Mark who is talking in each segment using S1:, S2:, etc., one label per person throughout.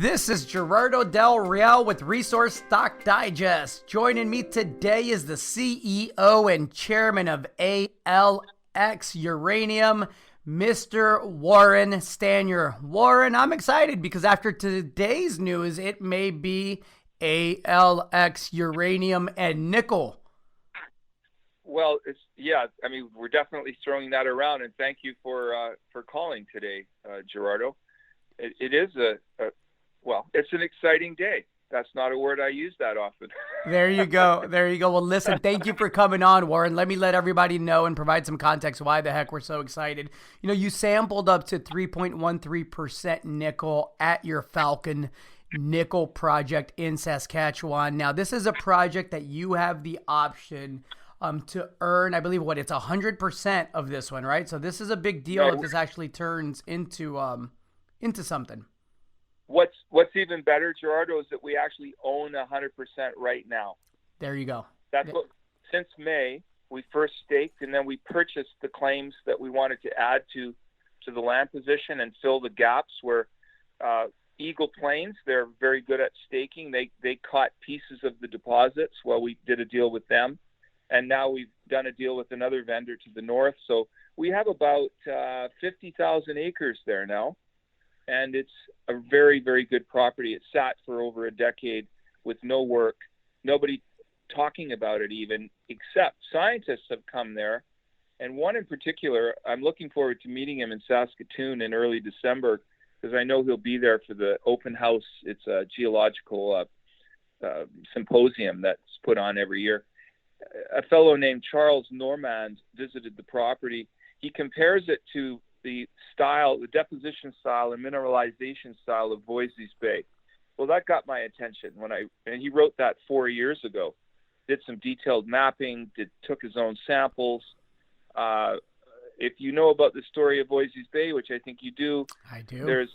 S1: This is Gerardo Del Real with Resource Stock Digest. Joining me today is the CEO and chairman of ALX Uranium, Mr. Warren Stanyer. Warren, I'm excited because after today's news, it may be ALX Uranium and nickel.
S2: Well, we're definitely throwing that around, and thank you for calling today, Gerardo. It is it's an exciting day. That's not a word I use that often.
S1: There you go. There you go. Well, listen, thank you for coming on, Warren. Let me let everybody know and provide some context why the heck we're so excited. You know, you sampled up to 3.13% nickel at your Falcon nickel project in Saskatchewan. Now, this is a project that you have the option to earn, I believe, it's 100% of this one, right? So this is a big deal if this actually turns into something.
S2: What's even better, Gerardo, is that we actually own 100% right now.
S1: There you go.
S2: Since May, we first staked, and then we purchased the claims that we wanted to add to the land position and fill the gaps where Eagle Plains, they're very good at staking. They caught pieces of the deposits while we did a deal with them. And now we've done a deal with another vendor to the north. So we have about 50,000 acres there now. And it's a very, very good property. It sat for over a decade with no work, nobody talking about it even, except scientists have come there. And one in particular, I'm looking forward to meeting him in Saskatoon in early December because I know he'll be there for the open house. It's a geological symposium that's put on every year. A fellow named Charles Normand visited the property. He compares it to the deposition style and mineralization style of Voisey's Bay. Well, that got my attention and he wrote that 4 years ago. Did some detailed mapping, took his own samples. If you know about the story of Voisey's Bay, which I think you do,
S1: I do.
S2: There's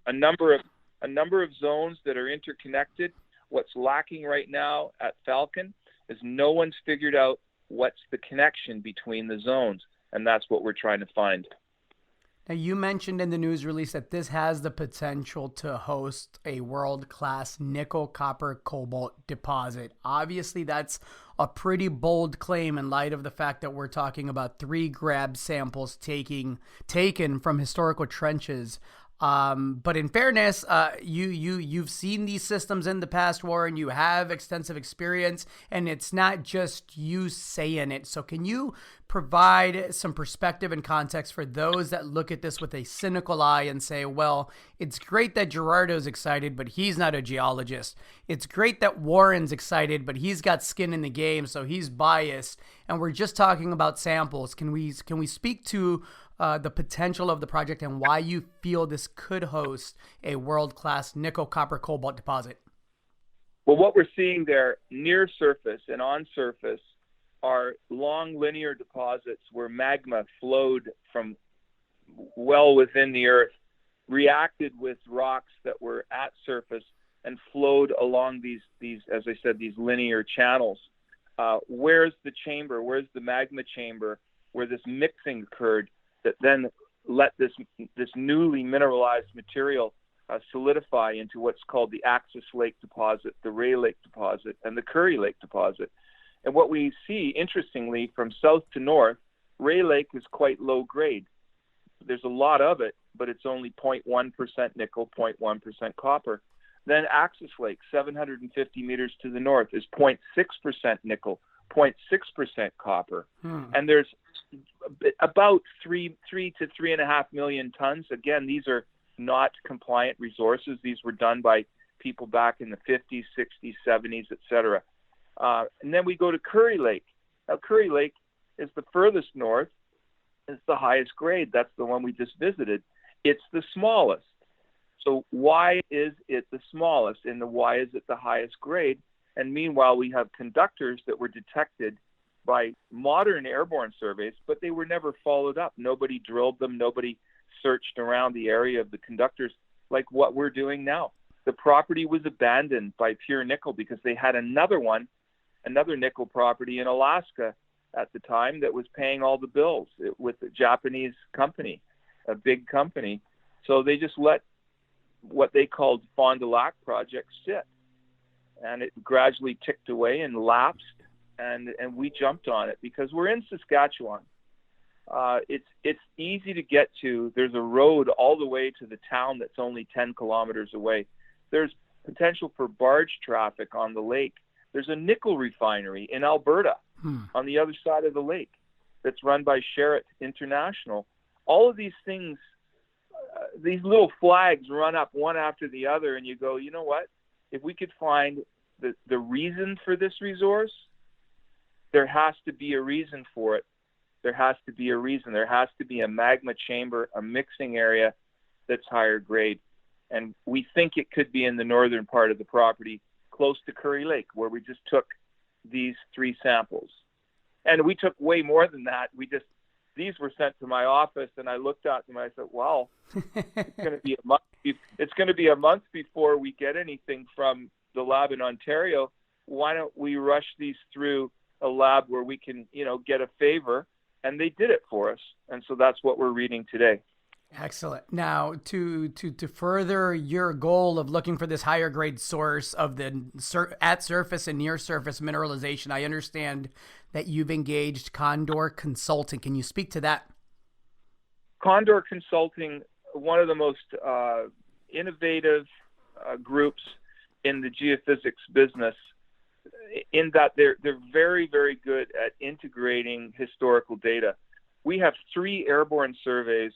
S2: a number of zones that are interconnected. What's lacking right now at Falcon is no one's figured out what's the connection between the zones, and that's what we're trying to find.
S1: Now, you mentioned in the news release that this has the potential to host a world-class nickel, copper, cobalt deposit. Obviously, that's a pretty bold claim in light of the fact that we're talking about 3 grab samples taken from historical trenches. But in fairness, you've seen these systems in the past, Warren. You have extensive experience, and it's not just you saying it. So can you provide some perspective and context for those that look at this with a cynical eye and say, well, it's great that Gerardo's excited, but he's not a geologist. It's great that Warren's excited, but he's got skin in the game, so he's biased. And we're just talking about samples. Can we speak to the potential of the project and why you feel this could host a world-class nickel, copper, cobalt deposit?
S2: Well, what we're seeing there near surface and on surface are long linear deposits where magma flowed from well within the earth, reacted with rocks that were at surface and flowed along these, as I said, these linear channels. Where's the chamber? Where's the magma chamber where this mixing occurred that then let this newly mineralized material solidify into what's called the Axis Lake deposit, the Ray Lake deposit, and the Curry Lake deposit. And what we see, interestingly, from south to north, Ray Lake is quite low grade. There's a lot of it, but it's only 0.1% nickel, 0.1% copper. Then Axis Lake, 750 meters to the north, is 0.6% nickel, 0.6% copper. And there's about 3 to 3.5 million tons. Again, these are not compliant resources. These were done by people back in the 50s, 60s, 70s, etc. And then we go to Curry Lake. Now, Curry Lake is the furthest north. It's the highest grade. That's the one we just visited. It's the smallest. So why is it the smallest, and why is it the highest grade? And meanwhile, we have conductors that were detected by modern airborne surveys, but they were never followed up. Nobody drilled them. Nobody searched around the area of the conductors like what we're doing now. The property was abandoned by Pure Nickel because they had another nickel property in Alaska at the time that was paying all the bills with a Japanese company, a big company. So they just let what they called Fond du Lac project sit. And it gradually ticked away and lapsed, and we jumped on it because we're in Saskatchewan. It's easy to get to. There's a road all the way to the town that's only 10 kilometers away. There's potential for barge traffic on the lake. There's a nickel refinery in Alberta on the other side of the lake that's run by Sherritt International. All of these things, these little flags run up one after the other, and you go, you know what? If we could find the reason for this resource, there has to be a reason for it. There has to be a reason. There has to be a magma chamber, a mixing area that's higher grade. And we think it could be in the northern part of the property, close to Curry Lake, where we just took these 3 samples. And we took way more than that. These were sent to my office, and I looked at them and I said, wow, it's going to be a month. It's going to be a month before we get anything from the lab in Ontario. Why don't we rush these through a lab where we can, get a favor? And they did it for us. And so that's what we're reading today.
S1: Excellent. Now, to further your goal of looking for this higher grade source of the at surface and near surface mineralization, I understand that you've engaged Condor Consulting. Can you speak to that?
S2: Condor Consulting, one of the most innovative groups in the geophysics business, in that they're very, very good at integrating historical data. We have 3 airborne surveys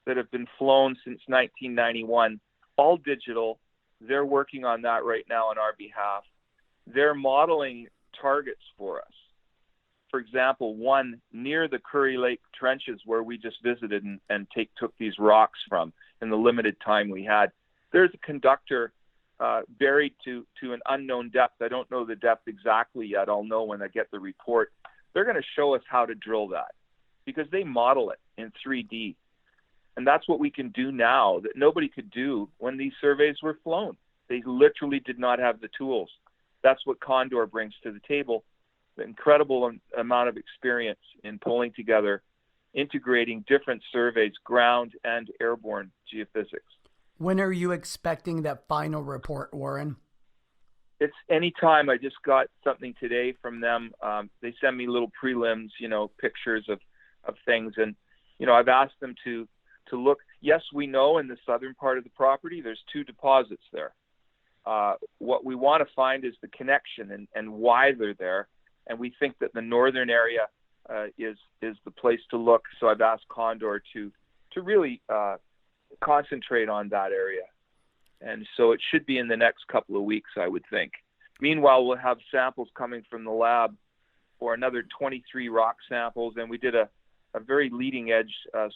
S2: that have been flown since 1991, all digital. They're working on that right now on our behalf. They're modeling targets for us. For example, one near the Curry Lake trenches where we just visited and took these rocks from in the limited time we had. There's a conductor buried to an unknown depth. I don't know the depth exactly yet. I'll know when I get the report. They're going to show us how to drill that because they model it in 3D. And that's what we can do now that nobody could do when these surveys were flown. They literally did not have the tools. That's what Condor brings to the table, the incredible amount of experience in pulling together, integrating different surveys, ground and airborne geophysics.
S1: When are you expecting that final report, Warren?
S2: It's anytime. I just got something today from them. They send me little prelims, pictures of things. And, I've asked them to look. Yes, we know in the southern part of the property, there's 2 deposits there. What we want to find is the connection and why they're there. And we think that the northern area is the place to look. So I've asked Condor to really concentrate on that area. And so it should be in the next couple of weeks, I would think. Meanwhile, we'll have samples coming from the lab for another 23 rock samples. And we did a very leading edge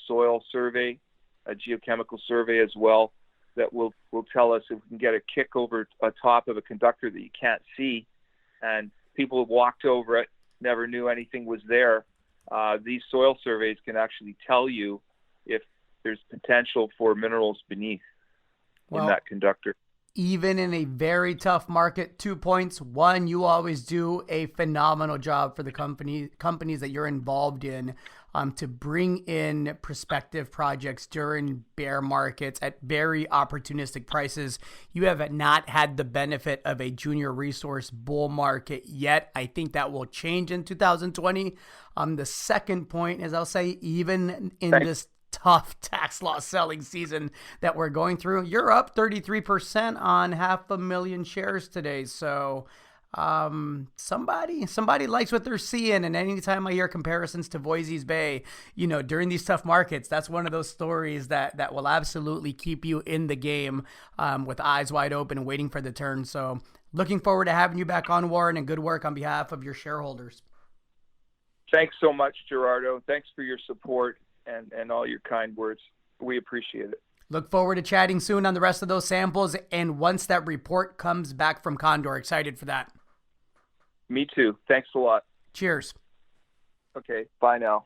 S2: soil survey, a geochemical survey as well, that will tell us if we can get a kick over a top of a conductor that you can't see. And people have walked over it, never knew anything was there. These soil surveys can actually tell you if there's potential for minerals beneath in that conductor.
S1: Even in a very tough market, 2 points. One, you always do a phenomenal job for the companies that you're involved in to bring in prospective projects during bear markets at very opportunistic prices. You have not had the benefit of a junior resource bull market yet. I think that will change in 2020. The second point is I'll say even in this tough tax loss selling season that we're going through, you're up 33% on 500,000 shares today. So somebody likes what they're seeing. And anytime I hear comparisons to Voisey's Bay, during these tough markets, that's one of those stories that will absolutely keep you in the game with eyes wide open, waiting for the turn. So looking forward to having you back on, Warren, and good work on behalf of your shareholders.
S2: Thanks so much, Gerardo. Thanks for your support and all your kind words. We appreciate it.
S1: Look forward to chatting soon on the rest of those samples. And once that report comes back from Condor, excited for that.
S2: Me too. Thanks a lot.
S1: Cheers.
S2: Okay. Bye now.